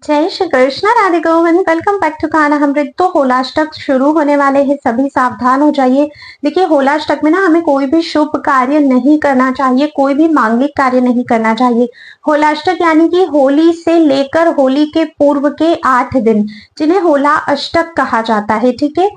जय Shri Krishna, Radhe Govind. Welcome back to Khana Amrit. तो होलाष्टक शुरू होने वाले हैं, सभी सावधान हो जाइए। देखिए, होलाष्टक में ना हमें कोई भी शुभ कार्य नहीं करना चाहिए, कोई भी मांगलिक कार्य नहीं करना चाहिए। होलाष्टक यानी कि होली से लेकर होली के पूर्व के 8 दिन, जिन्हें होला अष्टक कहा जाता है। ठीक है,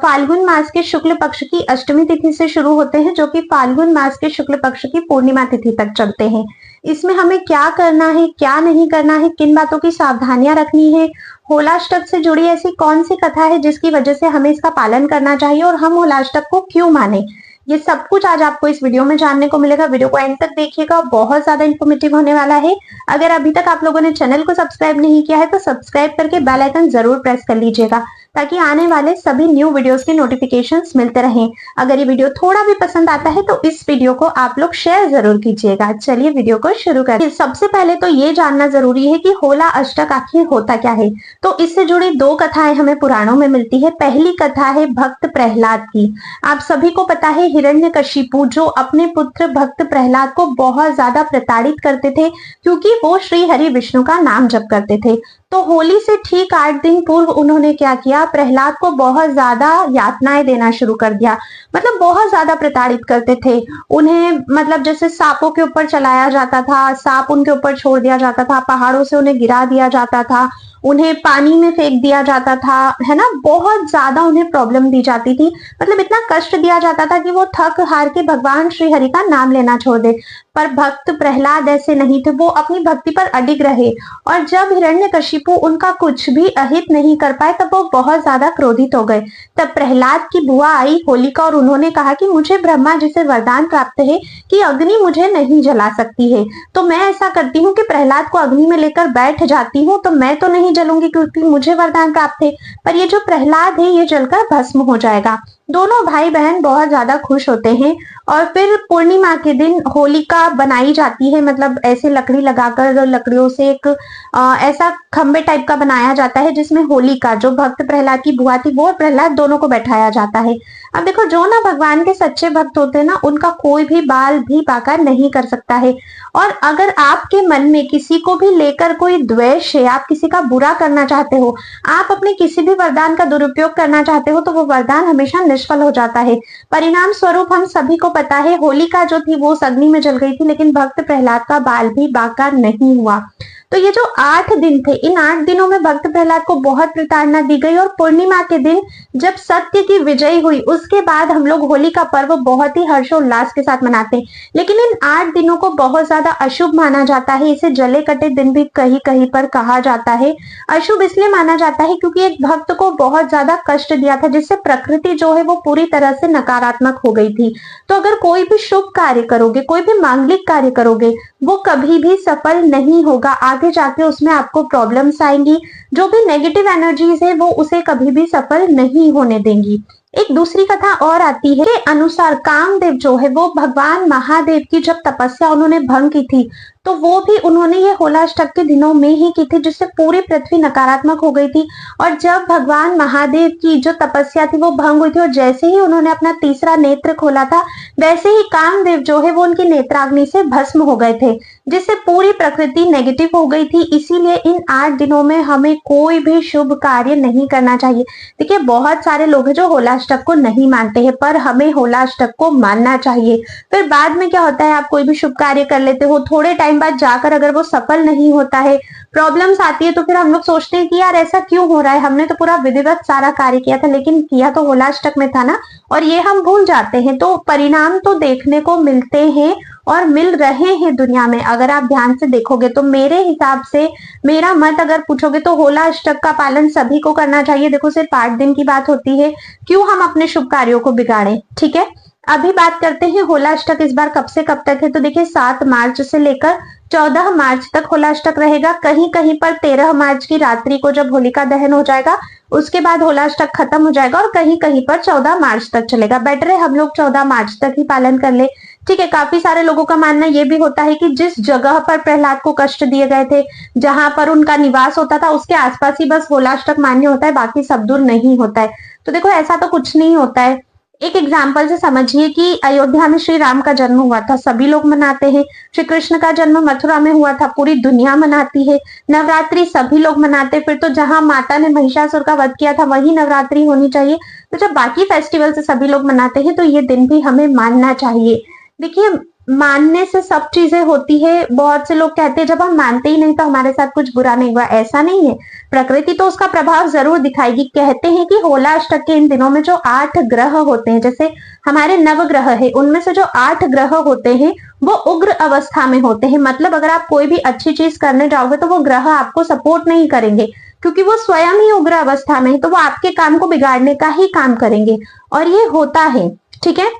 फाल्गुन मास के शुक्ल पक्ष की अष्टमी तिथि से शुरू होते हैं, जो कि फाल्गुन मास के शुक्ल पक्ष की पूर्णिमा तिथि तक चलते हैं। इसमें हमें क्या करना है, क्या नहीं करना है, किन बातों की सावधानियां रखनी है, होलाष्टक से जुड़ी ऐसी कौन सी कथा है जिसकी वजह से हमें इसका पालन करना चाहिए और हम होलाष्टक को क्यों माने, ये सब कुछ आज आपको इस वीडियो में जानने को मिलेगा। वीडियो को एंड तक देखिएगा, बहुत ज्यादा इन्फॉर्मेटिव होने वाला है। अगर अभी तक आप लोगों ने चैनल को सब्सक्राइब नहीं किया है तो सब्सक्राइब करके बेल आइकन जरूर प्रेस कर लीजिएगा, ताकि आने वाले सभी न्यू वीडियोस के नोटिफिकेशंस मिलते रहें। अगर ये वीडियो थोड़ा भी पसंद आता है तो इस वीडियो को आप लोग शेयर जरूर कीजिएगा। चलिए वीडियो को शुरू करें। सबसे पहले तो ये जानना जरूरी है कि होला अष्टक आखिर होता क्या है। तो इससे जुड़ी 2 कथाएं हमें पुराणों में मिलती है। पहली कथा है भक्त प्रहलाद की। आप सभी को पता है, हिरण्यकशिपु जो अपने पुत्र भक्त प्रहलाद को बहुत ज्यादा प्रताड़ित करते थे, क्योंकि वो श्री हरि विष्णु का नाम जप करते थे। तो होली से ठीक 8 दिन पूर्व उन्होंने क्या किया, प्रहलाद को बहुत ज्यादा यातनाएं देना शुरू कर दिया। मतलब बहुत ज्यादा प्रताड़ित करते थे उन्हें। मतलब जैसे सांपों के ऊपर चलाया जाता था, सांप उनके ऊपर छोड़ दिया जाता था, पहाड़ों से उन्हें गिरा दिया जाता था, उन्हें पानी में फेंक दिया जाता था, है ना। बहुत ज्यादा उन्हें प्रॉब्लम दी जाती थी। मतलब इतना कष्ट दिया जाता था कि वो थक हार के भगवान श्री हरि का नाम लेना छोड़ दे। पर भक्त प्रहलाद ऐसे नहीं थे, वो अपनी भक्ति पर अडिग रहे। और जब हिरण्यकशिपु उनका कुछ भी अहित नहीं कर पाए तब वो बहुत ज्यादा क्रोधित हो गए। तब प्रहलाद की बुआ आई होलिका और उन्होंने कहा कि मुझे ब्रह्मा जी से वरदान प्राप्त है कि अग्नि मुझे नहीं जला सकती है, तो मैं ऐसा करती हूँ कि प्रहलाद को अग्नि में लेकर बैठ जाती हूँ, तो मैं तो नहीं जलूंगी क्योंकि मुझे वरदान प्राप्त है, पर ये जो प्रहलाद है ये जलकर भस्म हो जाएगा। दोनों भाई बहन बहुत ज्यादा खुश होते हैं। और फिर पूर्णिमा के दिन होलिका बनाई जाती है। मतलब ऐसे लकड़ी लगाकर लकड़ियों से एक ऐसा खंबे टाइप का बनाया जाता है, जिसमें होलिका जो भक्त प्रहलाद की बुआ थी वो और प्रहलाद दोनों को बैठाया जाता है। अब देखो, जो ना भगवान के सच्चे भक्त होते हैं ना, उनका कोई भी बाल भी बाका नहीं कर सकता है। और अगर आपके मन में किसी को भी लेकर कोई द्वेष है, आप किसी का बुरा करना चाहते हो, आप अपने किसी भी वरदान का दुरुपयोग करना चाहते हो, तो वो वरदान हमेशा निष्फल हो जाता है। परिणाम स्वरूप हम सभी को पता है, होलिका जो थी वो अग्नि में जल गई थी, लेकिन भक्त प्रहलाद का बाल भी बाका नहीं हुआ। तो ये जो 8 दिन थे, इन 8 दिनों में भक्त प्रहलाद को बहुत प्रताड़ना दी गई। और पूर्णिमा के दिन जब सत्य की विजय हुई, उसके बाद हम लोग होली का पर्व बहुत ही हर्षोल्लास के साथ मनाते हैं। लेकिन इन 8 दिनों को बहुत ज्यादा अशुभ माना जाता है। इसे जले कटे दिन भी कहीं कहीं पर कहा जाता है। अशुभ इसलिए माना जाता है क्योंकि एक भक्त को बहुत ज्यादा कष्ट दिया था, जिससे प्रकृति जो है वो पूरी तरह से नकारात्मक हो गई थी। तो अगर कोई भी शुभ कार्य करोगे, कोई भी मांगलिक कार्य करोगे, वो कभी भी सफल नहीं होगा। आगे जाके उसमें आपको प्रॉब्लम्स आएंगी। जो भी नेगेटिव एनर्जीज है वो उसे कभी भी सफल नहीं होने देंगी। एक दूसरी कथा और आती है के अनुसार कामदेव जो है वो भगवान महादेव की जब तपस्या उन्होंने भंग की थी, तो वो भी उन्होंने ये होलाष्टक के दिनों में ही की थी, जिससे पूरी पृथ्वी नकारात्मक हो गई थी। और जब भगवान महादेव की जो तपस्या थी वो भंग हुई थी, और जैसे ही उन्होंने अपना तीसरा नेत्र खोला था, वैसे ही कामदेव जो है वो उनकी नेत्राग्नि से भस्म हो गए थे, जिससे पूरी प्रकृति नेगेटिव हो गई थी। इसीलिए इन 8 दिनों में हमें कोई भी शुभ कार्य नहीं करना चाहिए। देखिए, बहुत सारे लोग हैं जो होलाष्टक को नहीं मानते हैं, पर हमें होलाष्टक को मानना चाहिए। फिर बाद में क्या होता है, आप कोई भी शुभ कार्य कर लेते हो, थोड़े टाइम बाद जाकर अगर वो सफल नहीं होता है, प्रॉब्लम्स आती है, तो फिर हम लोग सोचते हैं कि यार ऐसा क्यों हो रहा है, हमने तो पूरा विधिवत सारा कार्य किया था, लेकिन किया तो होलाष्टक में था ना, और ये हम भूल जाते हैं। तो परिणाम तो देखने को मिलते हैं और मिल रहे हैं दुनिया में। अगर आप ध्यान से देखोगे तो मेरे हिसाब से, मेरा मत अगर पूछोगे तो होलाष्टक का पालन सभी को करना चाहिए। देखो, सिर्फ 8 दिन की बात होती है, क्यों हम अपने शुभ कार्यों को बिगाड़े। ठीक है, अभी बात करते हैं होलाष्टक इस बार कब से कब तक है। तो देखिए, 7 मार्च से लेकर 14 मार्च तक होलाष्टक रहेगा। कहीं कहीं पर 13 मार्च की रात्रि को जब होलिका दहन हो जाएगा, उसके बाद होलाष्टक खत्म हो जाएगा, और कहीं कहीं पर 14 मार्च तक चलेगा। बेटर है हम लोग 14 मार्च तक ही पालन कर ले। ठीक है, काफी सारे लोगों का मानना ये भी होता है कि जिस जगह पर प्रहलाद को कष्ट दिए गए थे, जहां पर उनका निवास होता था, उसके आसपास ही बस होलाष्टक मान्य होता है, बाकी सब दूर नहीं होता है। तो देखो, ऐसा तो कुछ नहीं होता है। एक एग्जाम्पल से समझिए कि अयोध्या में श्री राम का जन्म हुआ था, सभी लोग मनाते हैं। श्री कृष्ण का जन्म मथुरा में हुआ था, पूरी दुनिया मनाती है। नवरात्रि सभी लोग मनाते, फिर तो जहां माता ने महिषासुर का वध किया था वही नवरात्रि होनी चाहिए। तो जब बाकी फेस्टिवल से सभी लोग मनाते हैं तो ये दिन भी हमें मानना चाहिए। देखिए, मानने से सब चीजें होती है। बहुत से लोग कहते हैं जब हम मानते ही नहीं तो हमारे साथ कुछ बुरा नहीं हुआ, ऐसा नहीं है। प्रकृति तो उसका प्रभाव जरूर दिखाएगी। कहते हैं कि होला अष्टक के इन दिनों में जो 8 ग्रह होते हैं, जैसे हमारे नवग्रह है, उनमें से जो 8 ग्रह होते हैं वो उग्र अवस्था में होते हैं। मतलब अगर आप कोई भी अच्छी चीज करने जाओगे तो वो ग्रह आपको सपोर्ट नहीं करेंगे, क्योंकि वो स्वयं ही उग्र अवस्था में है, तो वो आपके काम को बिगाड़ने का ही काम करेंगे, और ये होता है। ठीक है,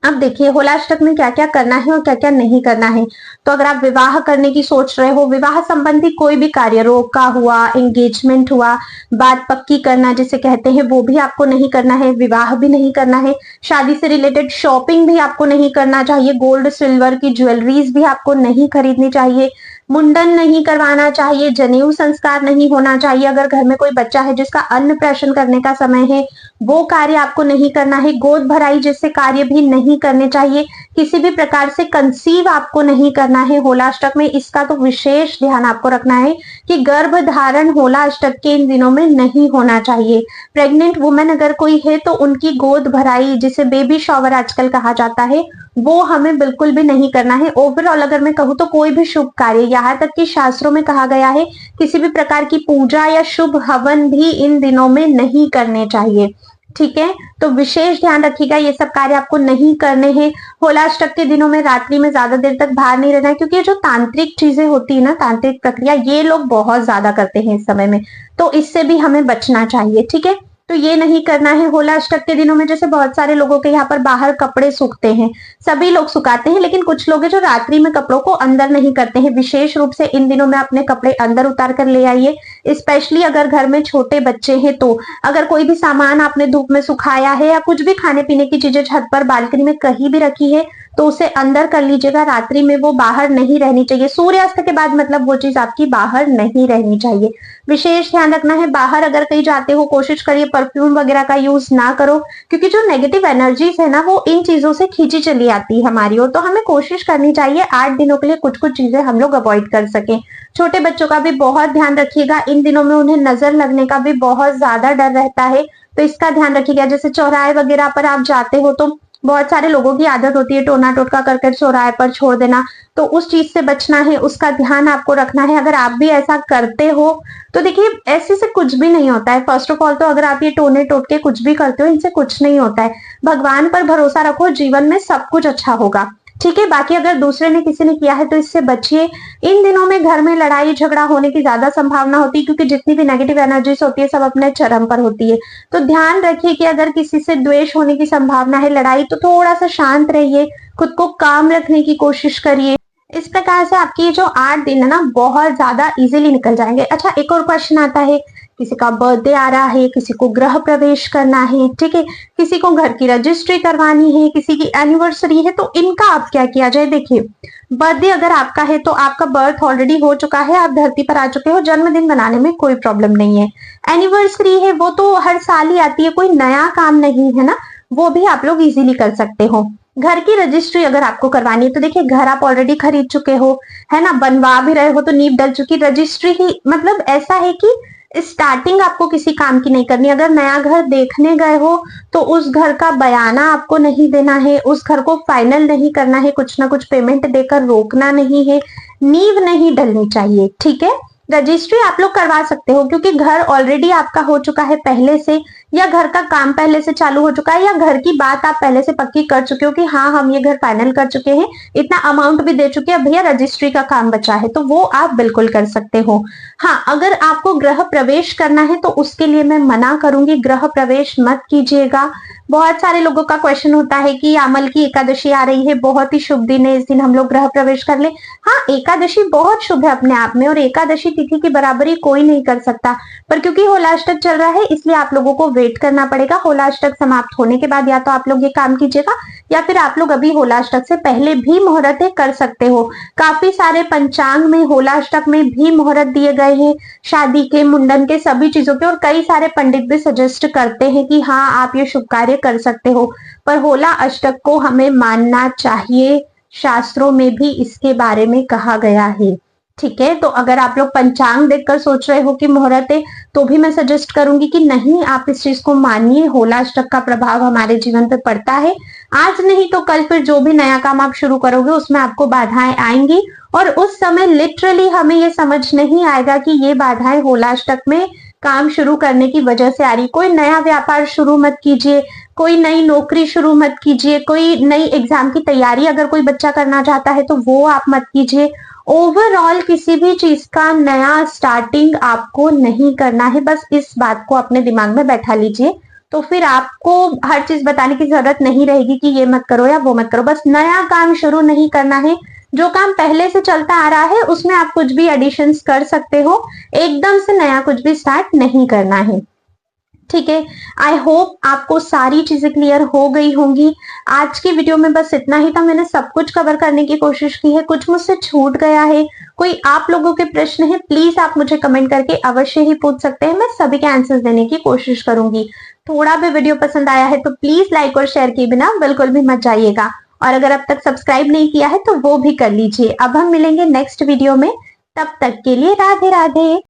अब देखिए होलाष्टक में क्या क्या करना है और क्या क्या नहीं करना है। तो अगर आप विवाह करने की सोच रहे हो, विवाह संबंधी कोई भी कार्य, रोका हुआ, एंगेजमेंट हुआ, बात पक्की करना जिसे कहते हैं, वो भी आपको नहीं करना है। विवाह भी नहीं करना है। शादी से रिलेटेड शॉपिंग भी आपको नहीं करना चाहिए। गोल्ड सिल्वर की ज्वेलरीज भी आपको नहीं खरीदनी चाहिए। मुंडन नहीं करवाना चाहिए। जनेऊ संस्कार नहीं होना चाहिए। अगर घर में कोई बच्चा है जिसका अन्नप्राशन करने का समय है, वो कार्य आपको नहीं करना है। गोद भराई जैसे कार्य भी नहीं करने चाहिए। किसी भी प्रकार से कंसीव आपको नहीं करना है होलाष्टक में। इसका तो विशेष ध्यान आपको रखना है कि गर्भ धारण होलाष्टक के इन दिनों में नहीं होना चाहिए। प्रेग्नेंट वुमेन अगर कोई है तो उनकी गोद भराई, जिसे बेबी शॉवर आजकल कहा जाता है, वो हमें बिल्कुल भी नहीं करना है। ओवरऑल अगर मैं कहूँ तो कोई भी शुभ कार्य, यहाँ तक कि शास्त्रों में कहा गया है किसी भी प्रकार की पूजा या शुभ हवन भी इन दिनों में नहीं करने चाहिए। ठीक है, तो विशेष ध्यान रखिएगा, ये सब कार्य आपको नहीं करने हैं। होलाष्टक के दिनों में रात्रि में ज्यादा देर तक बाहर नहीं रहना है, क्योंकि ये जो तांत्रिक चीजें होती है ना, तांत्रिक प्रक्रिया, ये लोग बहुत ज्यादा करते हैं इस समय में, तो इससे भी हमें बचना चाहिए। ठीक है, तो ये नहीं करना है। होलाष्टक के दिनों में जैसे बहुत सारे लोगों के यहाँ पर बाहर कपड़े सूखते हैं, सभी लोग सुखाते हैं, लेकिन कुछ लोग हैं जो रात्रि में कपड़ों को अंदर नहीं करते हैं। विशेष रूप से इन दिनों में अपने कपड़े अंदर उतार कर ले आइए, स्पेशली अगर घर में छोटे बच्चे हैं तो। अगर कोई भी सामान आपने धूप में सुखाया है या कुछ भी खाने पीने की चीजें छत पर, बालकनी में कहीं भी रखी है, तो उसे अंदर कर लीजिएगा। रात्रि में वो बाहर नहीं रहनी चाहिए। सूर्यास्त के बाद मतलब वो चीज आपकी बाहर नहीं रहनी चाहिए। विशेष ध्यान रखना है, बाहर अगर कहीं जाते हो कोशिश करिए परफ्यूम वगैरह का यूज ना करो, क्योंकि जो नेगेटिव एनर्जीज है ना वो इन चीजों से खींची चली आती है हमारी ओर। तो हमें कोशिश करनी चाहिए 8 दिनों के लिए कुछ कुछ चीजें हम लोग अवॉइड कर सकें। छोटे बच्चों का भी बहुत ध्यान रखिएगा, इन दिनों में उन्हें नजर लगने का भी बहुत ज्यादा डर रहता है, तो इसका ध्यान रखिएगा। जैसे चौराहे वगैरह पर आप जाते हो तो बहुत सारे लोगों की आदत होती है टोना टोटका करके चौराहे पर छोड़ देना, तो उस चीज से बचना है, उसका ध्यान आपको रखना है। अगर आप भी ऐसा करते हो तो देखिए ऐसे से कुछ भी नहीं होता है। फर्स्ट ऑफ ऑल तो अगर आप ये टोने टोटके कुछ भी करते हो, इनसे कुछ नहीं होता है। भगवान पर भरोसा रखो, जीवन में सब कुछ अच्छा होगा। ठीक है, बाकी अगर दूसरे ने किसी ने किया है तो इससे बचिए। इन दिनों में घर में लड़ाई झगड़ा होने की ज्यादा संभावना होती है, क्योंकि जितनी भी नेगेटिव एनर्जीज होती है सब अपने चरम पर होती है। तो ध्यान रखिए कि अगर किसी से द्वेष होने की संभावना है, लड़ाई, तो थोड़ा सा शांत रहिए, खुद को काम रखने की कोशिश करिए। इस प्रकार से आपकी जो 8 दिन है ना बहुत ज्यादा इजीली निकल जाएंगे। अच्छा, एक और क्वेश्चन आता है, किसी का बर्थडे आ रहा है, किसी को गृह प्रवेश करना है, ठीक है, किसी को घर की रजिस्ट्री करवानी है, किसी की एनिवर्सरी है, तो इनका आप क्या किया जाए। देखिए, बर्थडे अगर आपका है तो आपका बर्थ ऑलरेडी हो चुका है, आप धरती पर आ चुके हो, जन्मदिन मनाने में कोई प्रॉब्लम नहीं है। एनिवर्सरी है वो तो हर साल ही आती है, कोई नया काम नहीं है ना, वो भी आप लोग इजीली कर सकते हो। घर की रजिस्ट्री अगर आपको करवानी है तो देखिए घर आप ऑलरेडी खरीद चुके हो, है ना, बनवा भी रहे हो तो नींव डल चुकी। रजिस्ट्री ही मतलब ऐसा है कि स्टार्टिंग आपको किसी काम की नहीं करनी। अगर नया घर देखने गए हो तो उस घर का बयाना आपको नहीं देना है, उस घर को फाइनल नहीं करना है, कुछ ना कुछ पेमेंट देकर रोकना नहीं है, नींव नहीं डलनी चाहिए। ठीक है, रजिस्ट्री आप लोग करवा सकते हो क्योंकि घर ऑलरेडी आपका हो चुका है पहले से, या घर का काम पहले से चालू हो चुका है, या घर की बात आप पहले से पक्की कर चुके हो कि हाँ हम ये घर फाइनल कर चुके हैं, इतना अमाउंट भी दे चुके हैं, भैया रजिस्ट्री का काम बचा है, तो वो आप बिल्कुल कर सकते हो। हाँ, अगर आपको गृह प्रवेश करना है तो उसके लिए मैं मना करूंगी, गृह प्रवेश मत कीजिएगा। बहुत सारे लोगों का क्वेश्चन होता है कि अमल की एकादशी आ रही है, बहुत ही शुभ दिन है, इस दिन हम लोग गृह प्रवेश कर ले। हाँ, एकादशी बहुत शुभ है अपने आप में, और एकादशी तिथि की बराबरी कोई नहीं कर सकता, पर क्योंकि होलाष्टक चल रहा है इसलिए आप लोगों को वेट करना पड़ेगा होलाष्टक समाप्त होने के बाद। या तो आप लोग ये काम कीजिएगा या फिर आप लोग अभी होलाष्टक से पहले भी मुहूर्तें कर सकते हो। काफी सारे पंचांग में होलाष्टक में भी मुहूर्त दिए गए हैं, शादी के, मुंडन के, सभी चीजों के, और कई सारे पंडित भी सजेस्ट करते हैं कि हाँ आप ये शुभ कार्य कर सकते हो। पर होला अष्टक को हमें मानना चाहिए, शास्त्रों में भी इसके बारे में कहा गया है। ठीक है, तो अगर आप लोग पंचांग देखकर सोच रहे हो कि मुहूर्त है, तो भी मैं सजेस्ट करूंगी कि नहीं, आप इस चीज को मानिए। होलाष्टक का प्रभाव हमारे जीवन पे पड़ता है, आज नहीं तो कल फिर जो भी नया काम आप शुरू करोगे उसमें आपको बाधाएं आएंगी, और उस समय लिटरली हमें ये समझ नहीं आएगा कि ये बाधाएं होलाष्टक में काम शुरू करने की वजह से आ रही। कोई नया व्यापार शुरू मत कीजिए, कोई नई नौकरी शुरू मत कीजिए, कोई नई एग्जाम की तैयारी अगर कोई बच्चा करना चाहता है तो वो आप मत कीजिए। ओवरऑल किसी भी चीज का नया स्टार्टिंग आपको नहीं करना है, बस इस बात को अपने दिमाग में बैठा लीजिए। तो फिर आपको हर चीज बताने की जरूरत नहीं रहेगी कि ये मत करो या वो मत करो। बस नया काम शुरू नहीं करना है, जो काम पहले से चलता आ रहा है उसमें आप कुछ भी एडिशंस कर सकते हो, एकदम से नया कुछ भी स्टार्ट नहीं करना है। ठीक है, आई होप आपको सारी चीजें क्लियर हो गई होंगी। आज की वीडियो में बस इतना ही था, मैंने सब कुछ कवर करने की कोशिश की है, कुछ मुझसे छूट गया है, कोई आप लोगों के प्रश्न है, प्लीज आप मुझे कमेंट करके अवश्य ही पूछ सकते हैं, मैं सभी के आंसर्स देने की कोशिश करूंगी। थोड़ा भी वीडियो पसंद आया है तो प्लीज लाइक और शेयर किए बिना बिल्कुल भी मत जाइएगा, और अगर अब तक सब्सक्राइब नहीं किया है तो वो भी कर लीजिए। अब हम मिलेंगे नेक्स्ट वीडियो में, तब तक के लिए राधे राधे।